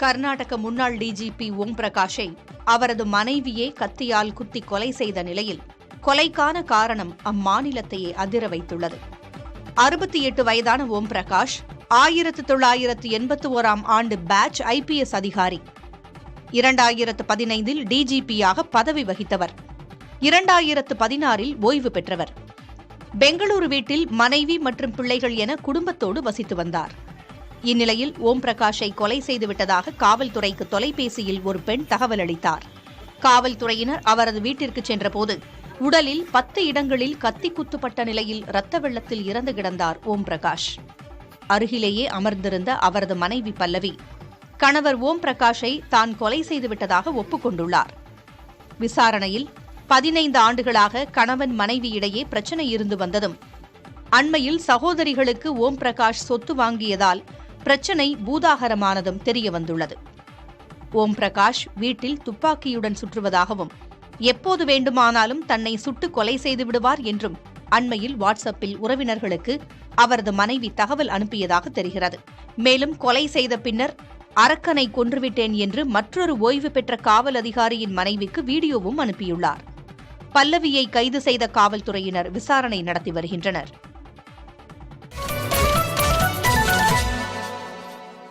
கர்நாடக முன்னாள் டிஜிபி ஓம் பிரகாஷை அவரது மனைவியே கத்தியால் குத்தி கொலை செய்த நிலையில் கொலைக்கான காரணம் அம்மாநிலத்தையே அதிர வைத்துள்ளது. 68 வயதான ஓம் பிரகாஷ் 1981ஆம் ஆண்டு பேட்ச் IPS அதிகாரி. 2015இல் டிஜிபியாக பதவி வகித்தவர். 2016இல் ஓய்வு பெற்றவர். பெங்களூரு வீட்டில் மனைவி மற்றும் பிள்ளைகள் என குடும்பத்தோடு வசித்து வந்தார். இந்நிலையில் ஓம் பிரகாஷை கொலை செய்துவிட்டதாக காவல்துறைக்கு தொலைபேசியில் ஒரு பெண் தகவல் அளித்தார். காவல்துறையினர் அவரது வீட்டிற்கு சென்றபோது உடலில் 10 இடங்களில் கத்தி குத்துப்பட்ட நிலையில் இரத்த வெள்ளத்தில் இறந்து கிடந்தார் ஓம் பிரகாஷ். அருகிலேயே அமர்ந்திருந்த அவரது மனைவி பல்லவி கணவர் ஓம் பிரகாஷை தான் கொலை செய்துவிட்டதாக ஒப்புக்கொண்டுள்ளார். விசாரணையில் 15 ஆண்டுகளாக கணவன் மனைவி இடையே பிரச்சனை இருந்து வந்ததும் அண்மையில் சகோதரிகளுக்கு ஓம் பிரகாஷ் சொத்து வாங்கியதால் பிரச்சனை பூதாகரமானதும் தெரியவந்துள்ளது. ஓம் பிரகாஷ் வீட்டில் துப்பாக்கியுடன் சுற்றுவதாகவும் எப்போது வேண்டுமானாலும் தன்னை சுட்டு கொலை செய்து விடுவார் என்றும் அண்மையில் வாட்ஸ்அப்பில் உறவினர்களுக்கு அவரது மனைவி தகவல் அனுப்பியதாக தெரிகிறது. மேலும் கொலை செய்த பின்னர் அரக்கனை கொன்றுவிட்டேன் என்று மற்றொரு ஓய்வு பெற்ற காவல் அதிகாரியின் மனைவிக்கு வீடியோவும் அனுப்பியுள்ளார். பல்லவியை கைது செய்த காவல்துறையினர் விசாரணை நடத்தி வருகின்றனர்.